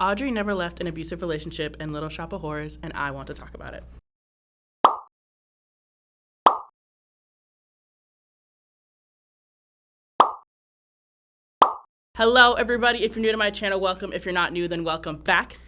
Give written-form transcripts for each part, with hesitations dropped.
Audrey never left an abusive relationship in Little Shop of Horrors, and I want to talk about it. Hello, everybody. If you're new to my channel, welcome. If you're not new, then welcome back.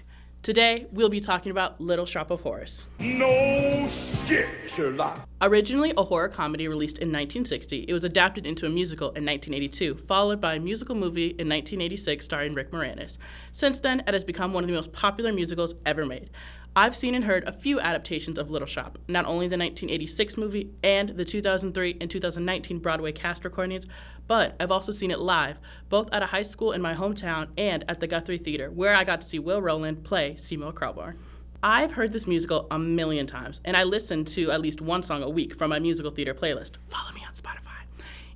Today, we'll be talking about Little Shop of Horrors. No shit, Sherlock. Originally a horror comedy released in 1960, it was adapted into a musical in 1982, followed by a musical movie in 1986 starring Rick Moranis. Since then, it has become one of the most popular musicals ever made. I've seen and heard a few adaptations of Little Shop, not only the 1986 movie and the 2003 and 2019 Broadway cast recordings, but I've also seen it live, both at a high school in my hometown and at the Guthrie Theater, where I got to see Will Rowland play Seymour Krelborn. I've heard this musical a million times, and I listen to at least one song a week from my musical theater playlist. Follow me on Spotify.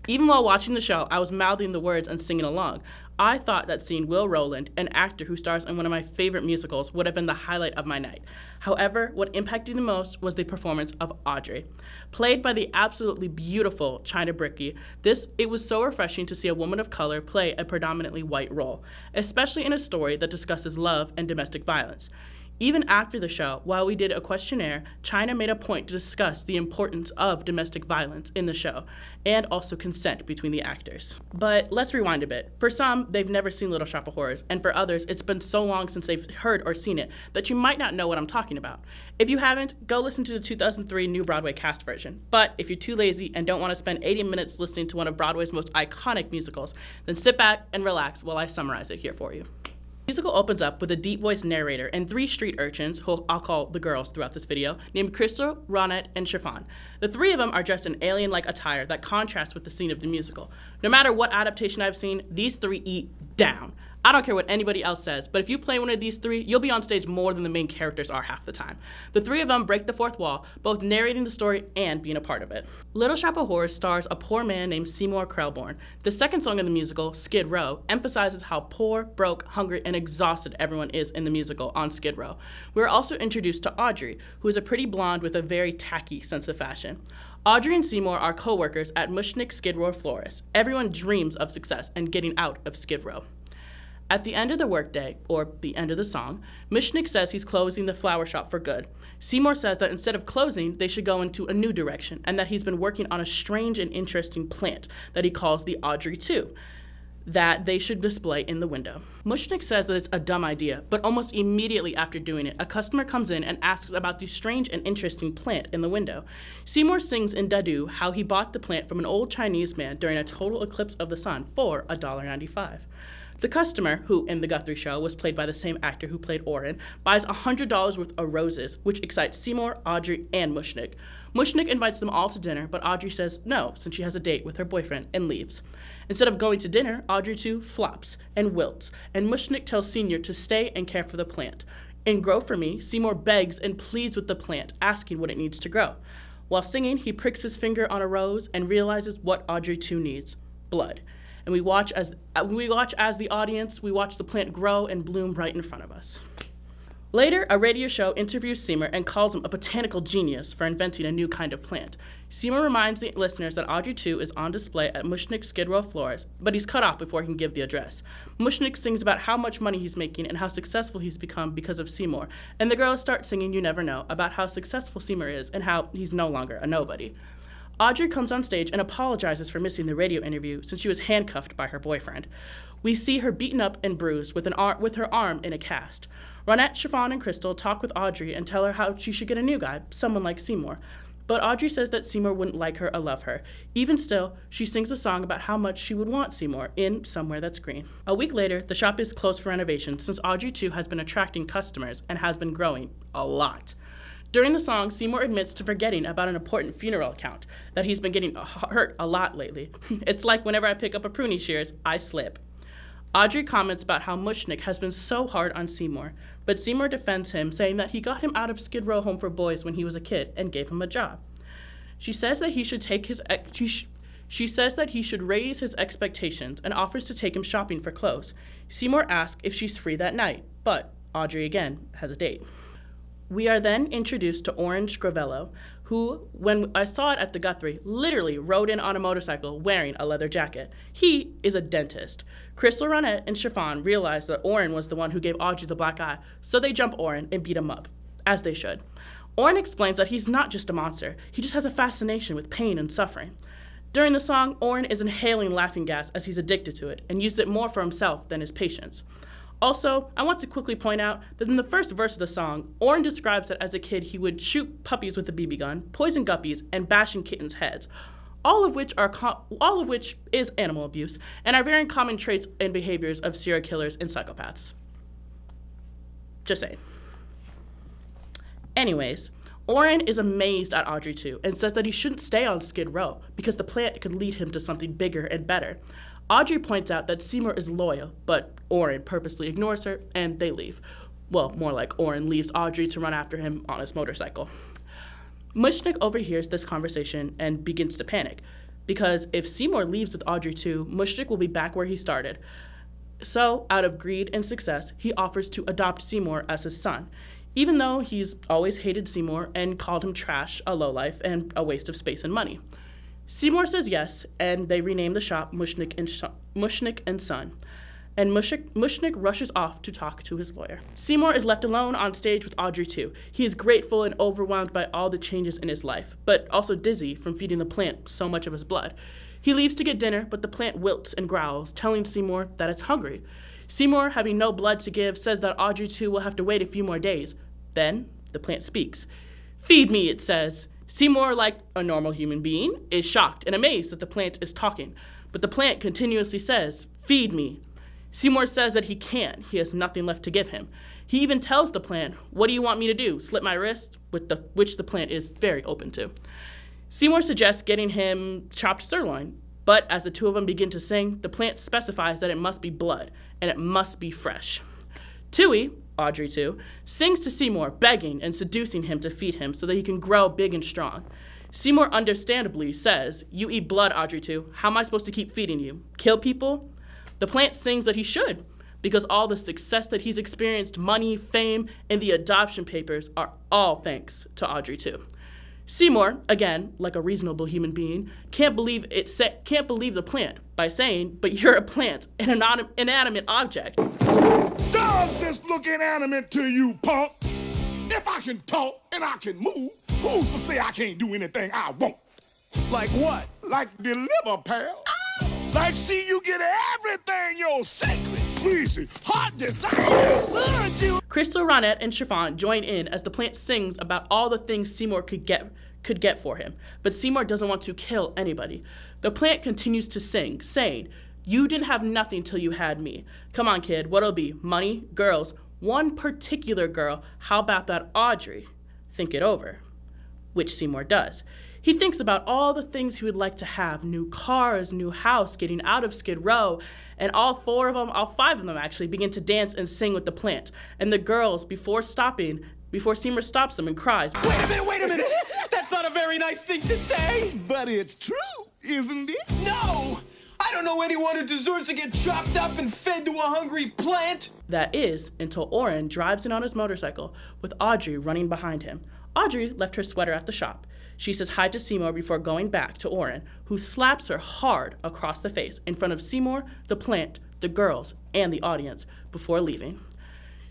Even while watching the show, I was mouthing the words and singing along. I thought that seeing Will Rowland, an actor who stars in one of my favorite musicals, would have been the highlight of my night. However, what impacted me most was the performance of Audrey. Played by the absolutely beautiful China Brickey, it was so refreshing to see a woman of color play a predominantly white role, especially in a story that discusses love and domestic violence. Even after the show, while we did a questionnaire, China made a point to discuss the importance of domestic violence in the show, and also consent between the actors. But let's rewind a bit. For some, they've never seen Little Shop of Horrors, and for others, it's been so long since they've heard or seen it that you might not know what I'm talking about. If you haven't, go listen to the 2003 new Broadway cast version. But if you're too lazy and don't want to spend 80 minutes listening to one of Broadway's most iconic musicals, then sit back and relax while I summarize it here for you. The musical opens up with a deep-voiced narrator and three street urchins, who I'll call the girls throughout this video, named Crystal, Ronette, and Chiffon. The three of them are dressed in alien-like attire that contrasts with the scene of the musical. No matter what adaptation I've seen, these three eat down. I don't care what anybody else says, but if you play one of these three, you'll be on stage more than the main characters are half the time. The three of them break the fourth wall, both narrating the story and being a part of it. Little Shop of Horrors stars a poor man named Seymour Krelborn. The second song in the musical, Skid Row, emphasizes how poor, broke, hungry, and exhausted everyone is in the musical on Skid Row. We're also introduced to Audrey, who is a pretty blonde with a very tacky sense of fashion. Audrey and Seymour are co-workers at Mushnick Skid Row Florist. Everyone dreams of success and getting out of Skid Row. At the end of the workday, or the end of the song, Mushnick says he's closing the flower shop for good. Seymour says that instead of closing, they should go into a new direction, and that he's been working on a strange and interesting plant that he calls the Audrey 2, that they should display in the window. Mushnick says that it's a dumb idea, but almost immediately after doing it, a customer comes in and asks about the strange and interesting plant in the window. Seymour sings in Dadu how he bought the plant from an old Chinese man during a total eclipse of the sun for $1.95. The customer, who in the Guthrie show was played by the same actor who played Oren, buys $100 worth of roses, which excites Seymour, Audrey, and Mushnick. Mushnick invites them all to dinner, but Audrey says no, since she has a date with her boyfriend, and leaves. Instead of going to dinner, Audrey too flops and wilts, and Mushnick tells Senior to stay and care for the plant. In Grow For Me, Seymour begs and pleads with the plant, asking what it needs to grow. While singing, he pricks his finger on a rose and realizes what Audrey too needs: blood. And we watch as the audience, we watch the plant grow and bloom right in front of us. Later, a radio show interviews Seymour and calls him a botanical genius for inventing a new kind of plant. Seymour reminds the listeners that Audrey 2 is on display at Mushnick Skid Row Florist, but he's cut off before he can give the address. Mushnick sings about how much money he's making and how successful he's become because of Seymour, and the girls start singing You Never Know about how successful Seymour is and how he's no longer a nobody. Audrey comes on stage and apologizes for missing the radio interview since she was handcuffed by her boyfriend. We see her beaten up and bruised with her arm in a cast. Ronette, Chiffon, and Crystal talk with Audrey and tell her how she should get a new guy, someone like Seymour. But Audrey says that Seymour wouldn't like her or love her. Even still, she sings a song about how much she would want Seymour in Somewhere That's Green. A week later, the shop is closed for renovation since Audrey too has been attracting customers and has been growing a lot. During the song, Seymour admits to forgetting about an important funeral account, that he's been getting hurt a lot lately. It's like whenever I pick up a pruning shears, I slip. Audrey comments about how Mushnick has been so hard on Seymour, but Seymour defends him, saying that he got him out of Skid Row Home for Boys when he was a kid and gave him a job. She says that he should raise his expectations and offers to take him shopping for clothes. Seymour asks if she's free that night, but Audrey again has a date. We are then introduced to Orange Gravello, who, when I saw it at the Guthrie, literally rode in on a motorcycle wearing a leather jacket. He is a dentist. Crystal, Rainn, and Chiffon realized that Oren was the one who gave Audrey the black eye, so they jump Oren and beat him up, as they should. Oren explains that he's not just a monster, he just has a fascination with pain and suffering. During the song, Oren is inhaling laughing gas as he's addicted to it and uses it more for himself than his patients. Also, I want to quickly point out that in the first verse of the song, Oren describes that as a kid he would shoot puppies with a BB gun, poison guppies, and bash in kittens' heads, all of which is animal abuse and are very common traits and behaviors of serial killers and psychopaths. Just saying. Anyways, Oren is amazed at Audrey too and says that he shouldn't stay on Skid Row because the plant could lead him to something bigger and better. Audrey points out that Seymour is loyal, but Oren purposely ignores her and they leave. Well, more like Oren leaves Audrey to run after him on his motorcycle. Mushnick overhears this conversation and begins to panic because if Seymour leaves with Audrey too, Mushnick will be back where he started. So, out of greed and success, he offers to adopt Seymour as his son, even though he's always hated Seymour and called him trash, a lowlife, and a waste of space and money. Seymour says yes, and they rename the shop Mushnick and Son. And Mushnick rushes off to talk to his lawyer. Seymour is left alone on stage with Audrey too. He is grateful and overwhelmed by all the changes in his life, but also dizzy from feeding the plant so much of his blood. He leaves to get dinner, but the plant wilts and growls, telling Seymour that it's hungry. Seymour, having no blood to give, says that Audrey too will have to wait a few more days. Then, the plant speaks. "Feed me," it says. Seymour, like a normal human being, is shocked and amazed that the plant is talking, but the plant continuously says, "Feed me." Seymour says that he can't. He has nothing left to give him. He even tells the plant, "What do you want me to do, slit my wrist?" Which the plant is very open to. Seymour suggests getting him chopped sirloin, but as the two of them begin to sing, the plant specifies that it must be blood, and it must be fresh. Tui, Audrey too, sings to Seymour, begging and seducing him to feed him so that he can grow big and strong. Seymour understandably says, "You eat blood, Audrey too. How am I supposed to keep feeding you? Kill people?" The plant sings that he should, because all the success that he's experienced, money, fame, and the adoption papers are all thanks to Audrey too. Seymour, again, like a reasonable human being, can't believe the plant by saying, "But you're a plant, an inanimate object." Does this look inanimate to you, punk? If I can talk and I can move, who's to say I can't do anything I want? Like what? Like deliver, pal. Like see you get everything your sacred, greasy, heart desires. Crystal, Rainn, and Chiffon join in as the plant sings about all the things Seymour could get for him, but Seymour doesn't want to kill anybody. The plant continues to sing, saying, "You didn't have nothing till you had me. Come on, kid, what'll it be? Money? Girls? One particular girl? How about that Audrey? Think it over." Which Seymour does. He thinks about all the things he would like to have: new cars, new house, getting out of Skid Row, and all five of them actually, begin to dance and sing with the plant. And the girls, before Seymour stops them and cries, Wait a minute! That's not a very nice thing to say! But it's true, isn't it? No! I don't know anyone who deserves to get chopped up and fed to a hungry plant! That is, until Oren drives in on his motorcycle with Audrey running behind him. Audrey left her sweater at the shop. She says hi to Seymour before going back to Oren, who slaps her hard across the face in front of Seymour, the plant, the girls, and the audience before leaving.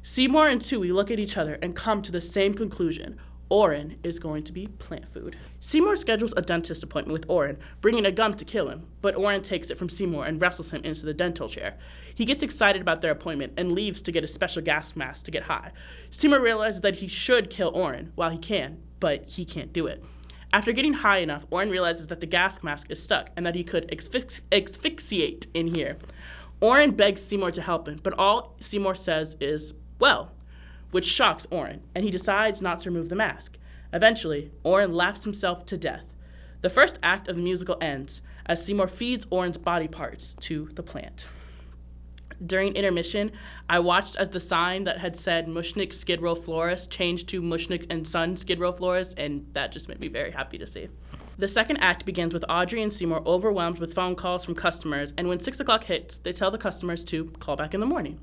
Seymour and Tui look at each other and come to the same conclusion. Oren is going to be plant food. Seymour schedules a dentist appointment with Oren, bringing a gun to kill him, but Oren takes it from Seymour and wrestles him into the dental chair. He gets excited about their appointment and leaves to get a special gas mask to get high. Seymour realizes that he should kill Oren while he can, but he can't do it. After getting high enough, Oren realizes that the gas mask is stuck and that he could asphyxiate in here. Oren begs Seymour to help him, but all Seymour says is, "Well," which shocks Oren, and he decides not to remove the mask. Eventually, Oren laughs himself to death. The first act of the musical ends as Seymour feeds Oren's body parts to the plant. During intermission, I watched as the sign that had said Mushnick Skid Row Florist changed to Mushnick and Son Skid Row Florist, and that just made me very happy to see. The second act begins with Audrey and Seymour overwhelmed with phone calls from customers, and when 6 o'clock hits, they tell the customers to call back in the morning.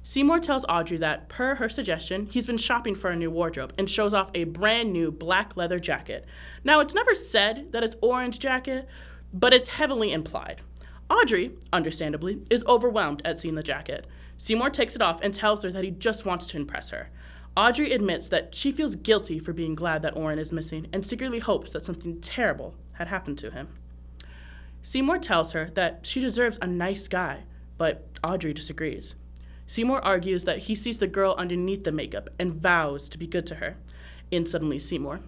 Seymour tells Audrey that, per her suggestion, he's been shopping for a new wardrobe and shows off a brand new black leather jacket. Now, it's never said that it's orange jacket, but it's heavily implied. Audrey, understandably, is overwhelmed at seeing the jacket. Seymour takes it off and tells her that he just wants to impress her. Audrey admits that she feels guilty for being glad that Oren is missing and secretly hopes that something terrible had happened to him. Seymour tells her that she deserves a nice guy, but Audrey disagrees. Seymour argues that he sees the girl underneath the makeup and vows to be good to her. In Suddenly Seymour.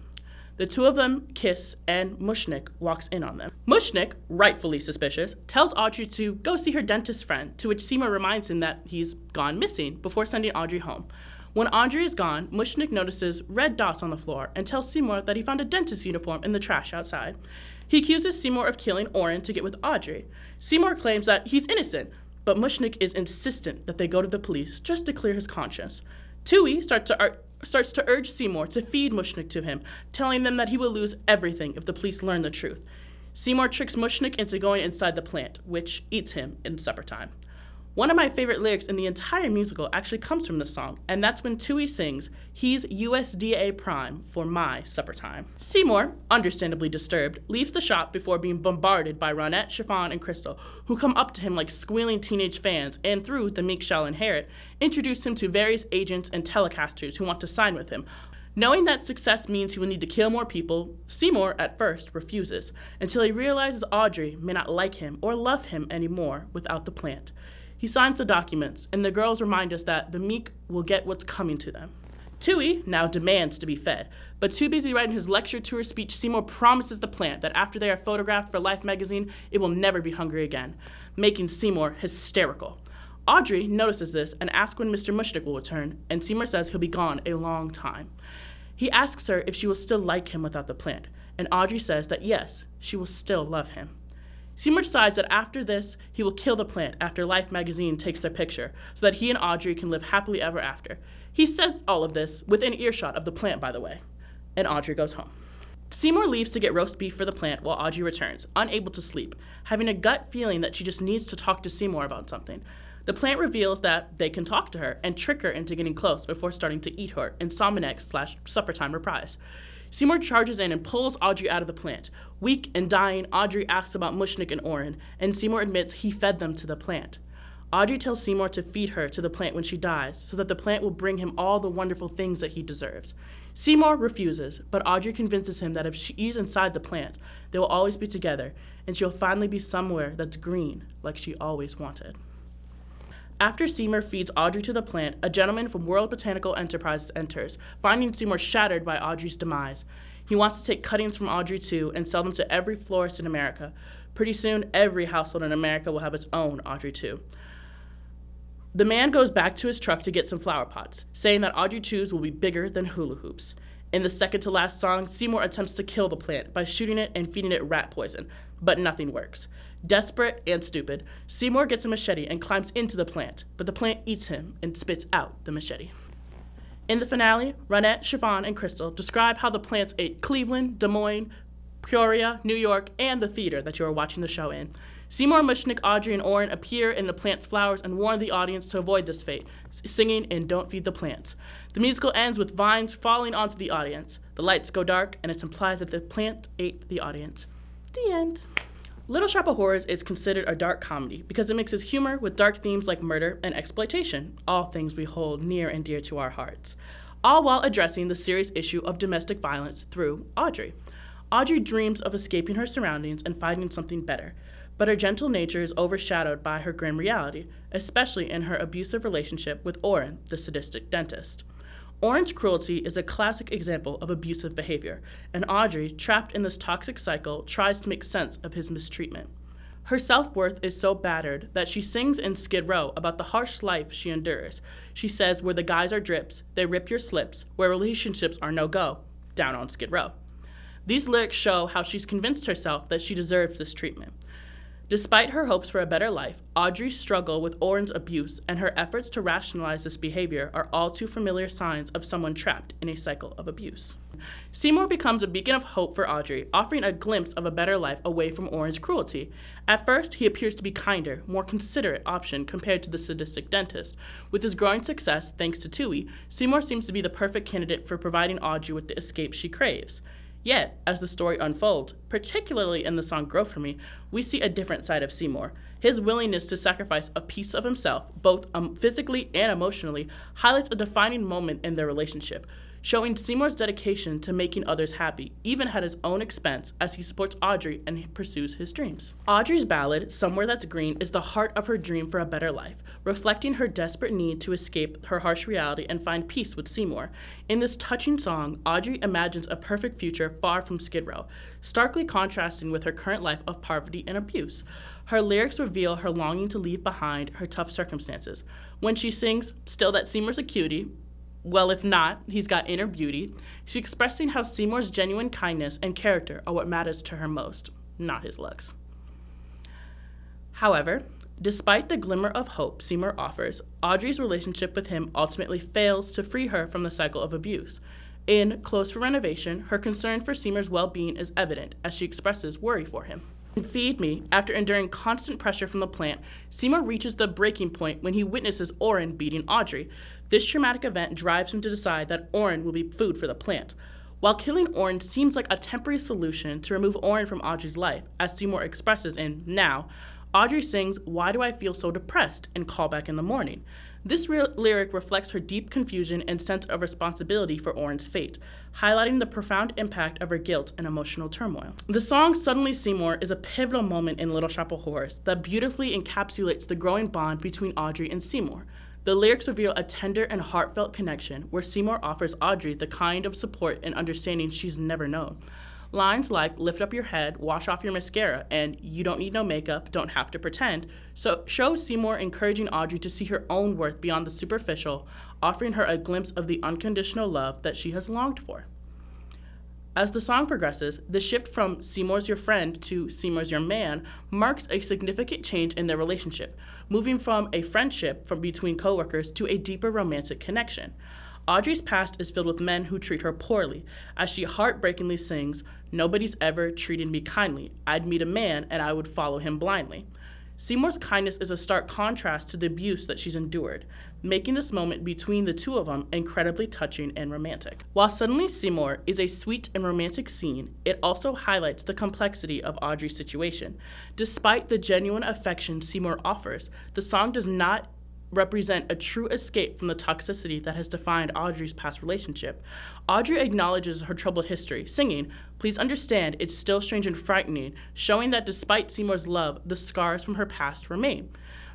The two of them kiss, and Mushnik walks in on them. Mushnik, rightfully suspicious, tells Audrey to go see her dentist friend, to which Seymour reminds him that he's gone missing before sending Audrey home. When Audrey is gone, Mushnik notices red dots on the floor and tells Seymour that he found a dentist uniform in the trash outside. He accuses Seymour of killing Oren to get with Audrey. Seymour claims that he's innocent, but Mushnik is insistent that they go to the police just to clear his conscience. Tui starts to urge Seymour to feed Mushnik to him, telling them that he will lose everything if the police learn the truth. Seymour tricks Mushnik into going inside the plant, which eats him in supper time. One of my favorite lyrics in the entire musical actually comes from this song, and that's when Tui sings, "He's USDA prime for my supper time." Seymour, understandably disturbed, leaves the shop before being bombarded by Rainn, Chiffon, and Crystal, who come up to him like squealing teenage fans and, through the meek shall inherit, introduce him to various agents and telecasters who want to sign with him. Knowing that success means he will need to kill more people, Seymour at first refuses, until he realizes Audrey may not like him or love him anymore without the plant. He signs the documents, and the girls remind us that the meek will get what's coming to them. Tui now demands to be fed, but too busy writing his lecture tour speech, Seymour promises the plant that after they are photographed for Life magazine, it will never be hungry again, making Seymour hysterical. Audrey notices this and asks when Mr. Mushnik will return, and Seymour says he'll be gone a long time. He asks her if she will still like him without the plant, and Audrey says that yes, she will still love him. Seymour decides that after this, he will kill the plant after Life magazine takes their picture, so that he and Audrey can live happily ever after. He says all of this within earshot of the plant, by the way, and Audrey goes home. Seymour leaves to get roast beef for the plant while Audrey returns, unable to sleep, having a gut feeling that she just needs to talk to Seymour about something. The plant reveals that they can talk to her and trick her into getting close before starting to eat her in Salmonex/Suppertime reprise. Seymour charges in and pulls Audrey out of the plant. Weak and dying, Audrey asks about Mushnik and Oren, and Seymour admits he fed them to the plant. Audrey tells Seymour to feed her to the plant when she dies, so that the plant will bring him all the wonderful things that he deserves. Seymour refuses, but Audrey convinces him that if she's inside the plant, they will always be together, and she'll finally be somewhere that's green, like she always wanted. After Seymour feeds Audrey to the plant, a gentleman from World Botanical Enterprises enters, finding Seymour shattered by Audrey's demise. He wants to take cuttings from Audrey too and sell them to every florist in America. Pretty soon, every household in America will have its own Audrey too. The man goes back to his truck to get some flower pots, saying that Audrey twos will be bigger than hula hoops. In the second to last song, Seymour attempts to kill the plant by shooting it and feeding it rat poison, but nothing works. Desperate and stupid, Seymour gets a machete and climbs into the plant, but the plant eats him and spits out the machete. In the finale, Rainn, Chiffon, and Crystal describe how the plants ate Cleveland, Des Moines, Peoria, New York, and the theater that you are watching the show in. Seymour, Mushnik, Audrey, and Oren appear in the plant's flowers and warn the audience to avoid this fate, singing in Don't Feed the Plants. The musical ends with vines falling onto the audience. The lights go dark, and it's implied that the plant ate the audience. The end. Little Shop of Horrors is considered a dark comedy because it mixes humor with dark themes like murder and exploitation, all things we hold near and dear to our hearts, all while addressing the serious issue of domestic violence through Audrey. Audrey dreams of escaping her surroundings and finding something better, but her gentle nature is overshadowed by her grim reality, especially in her abusive relationship with Oren, the sadistic dentist. Oren's cruelty is a classic example of abusive behavior, and Audrey, trapped in this toxic cycle, tries to make sense of his mistreatment. Her self-worth is so battered that she sings in Skid Row about the harsh life she endures. She says, where the guys are drips, they rip your slips, where relationships are no-go, down on Skid Row. These lyrics show how she's convinced herself that she deserves this treatment. Despite her hopes for a better life, Audrey's struggle with Oren's abuse and her efforts to rationalize this behavior are all too familiar signs of someone trapped in a cycle of abuse. Seymour becomes a beacon of hope for Audrey, offering a glimpse of a better life away from Oren's cruelty. At first, he appears to be kinder, more considerate option compared to the sadistic dentist. With his growing success, thanks to Tui, Seymour seems to be the perfect candidate for providing Audrey with the escape she craves. Yet, as the story unfolds, particularly in the song Grow For Me, we see a different side of Seymour. His willingness to sacrifice a piece of himself, both physically and emotionally, highlights a defining moment in their relationship, showing Seymour's dedication to making others happy, even at his own expense, as he supports Audrey and he pursues his dreams. Audrey's ballad, Somewhere That's Green, is the heart of her dream for a better life, reflecting her desperate need to escape her harsh reality and find peace with Seymour. In this touching song, Audrey imagines a perfect future far from Skid Row, starkly contrasting with her current life of poverty and abuse. Her lyrics reveal her longing to leave behind her tough circumstances. When she sings, Still That Seymour's a Cutie, well, if not, he's got inner beauty, she's expressing how Seymour's genuine kindness and character are what matters to her most, not his looks. However, despite the glimmer of hope Seymour offers, Audrey's relationship with him ultimately fails to free her from the cycle of abuse. In Close for Renovation, her concern for Seymour's well-being is evident as she expresses worry for him. In Feed Me, after enduring constant pressure from the plant, Seymour reaches the breaking point when he witnesses Oren beating Audrey. This traumatic event drives him to decide that Oren will be food for the plant. While killing Oren seems like a temporary solution to remove Oren from Audrey's life, as Seymour expresses in Now, Audrey sings Why Do I Feel So Depressed and Call Back in the Morning. This lyric reflects her deep confusion and sense of responsibility for Oren's fate, highlighting the profound impact of her guilt and emotional turmoil. The song Suddenly Seymour is a pivotal moment in Little Shop of Horrors that beautifully encapsulates the growing bond between Audrey and Seymour. The lyrics reveal a tender and heartfelt connection where Seymour offers Audrey the kind of support and understanding she's never known. Lines like lift up your head, wash off your mascara, and you don't need no makeup, don't have to pretend, so show Seymour encouraging Audrey to see her own worth beyond the superficial, offering her a glimpse of the unconditional love that she has longed for. As the song progresses, the shift from Seymour's your friend to Seymour's your man marks a significant change in their relationship, moving from a friendship between coworkers to a deeper romantic connection. Audrey's past is filled with men who treat her poorly, as she heartbreakingly sings, Nobody's ever treated me kindly. I'd meet a man and I would follow him blindly. Seymour's kindness is a stark contrast to the abuse that she's endured, making this moment between the two of them incredibly touching and romantic. While Suddenly Seymour is a sweet and romantic scene, it also highlights the complexity of Audrey's situation. Despite the genuine affection Seymour offers, the song does not represent a true escape from the toxicity that has defined Audrey's past relationship. Audrey acknowledges her troubled history, singing, Please understand it's still strange and frightening, showing that despite Seymour's love, the scars from her past remain.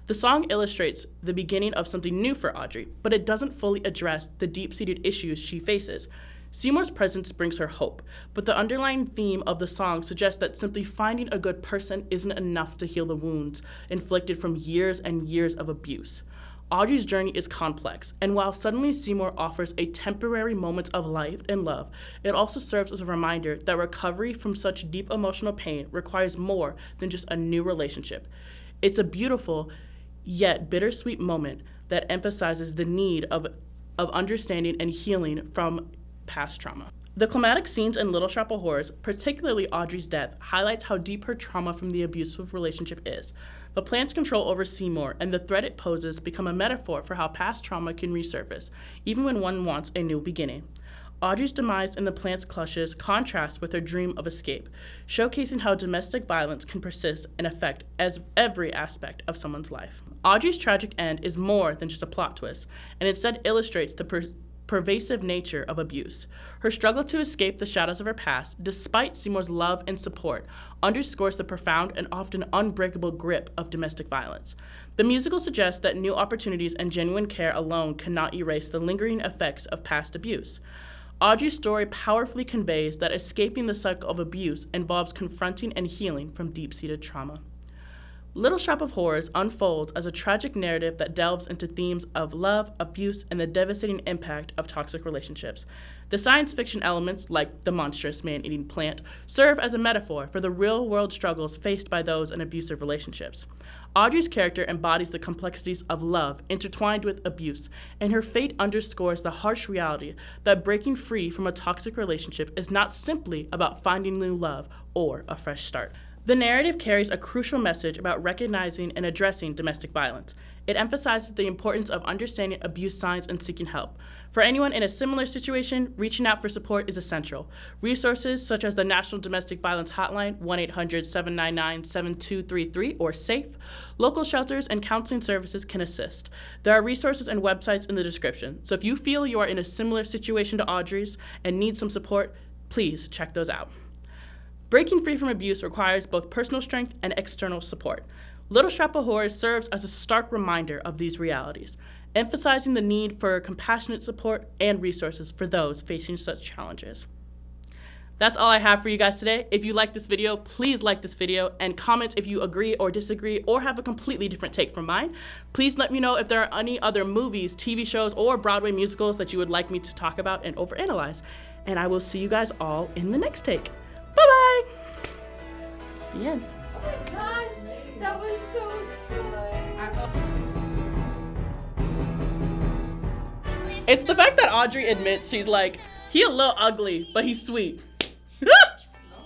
The song illustrates the beginning of something new for Audrey, but it doesn't fully address the deep-seated issues she faces. Seymour's presence brings her hope, but the underlying theme of the song suggests that simply finding a good person isn't enough to heal the wounds inflicted from years and years of abuse. Audrey's journey is complex, and while Suddenly Seymour offers a temporary moment of life and love, it also serves as a reminder that recovery from such deep emotional pain requires more than just a new relationship. It's a beautiful, yet bittersweet moment that emphasizes the need of understanding and healing from past trauma. The climatic scenes in Little Shop of Horrors, particularly Audrey's death, highlights how deep her trauma from the abusive relationship is. The plant's control over Seymour and the threat it poses become a metaphor for how past trauma can resurface, even when one wants a new beginning. Audrey's demise in the plant's clutches contrasts with her dream of escape, showcasing how domestic violence can persist and affect every aspect of someone's life. Audrey's tragic end is more than just a plot twist, and instead illustrates the pervasive nature of abuse. Her struggle to escape the shadows of her past, despite Seymour's love and support, underscores the profound and often unbreakable grip of domestic violence. The musical suggests that new opportunities and genuine care alone cannot erase the lingering effects of past abuse. Audrey's story powerfully conveys that escaping the cycle of abuse involves confronting and healing from deep-seated trauma. Little Shop of Horrors unfolds as a tragic narrative that delves into themes of love, abuse, and the devastating impact of toxic relationships. The science fiction elements, like the monstrous man-eating plant, serve as a metaphor for the real-world struggles faced by those in abusive relationships. Audrey's character embodies the complexities of love intertwined with abuse, and her fate underscores the harsh reality that breaking free from a toxic relationship is not simply about finding new love or a fresh start. The narrative carries a crucial message about recognizing and addressing domestic violence. It emphasizes the importance of understanding abuse signs and seeking help. For anyone in a similar situation, reaching out for support is essential. Resources such as the National Domestic Violence Hotline, 1-800-799-7233, or SAFE, local shelters and counseling services can assist. There are resources and websites in the description, so if you feel you are in a similar situation to Audrey's and need some support, please check those out. Breaking free from abuse requires both personal strength and external support. Little Shop of Horrors serves as a stark reminder of these realities, emphasizing the need for compassionate support and resources for those facing such challenges. That's all I have for you guys today. If you like this video, please like this video and comment if you agree or disagree or have a completely different take from mine. Please let me know if there are any other movies, TV shows, or Broadway musicals that you would like me to talk about and overanalyze. And I will see you guys all in the next take. Bye-bye! The end. Oh my gosh, that was so good. It's the fact that Audrey admits she's like, he a little ugly, but he's sweet.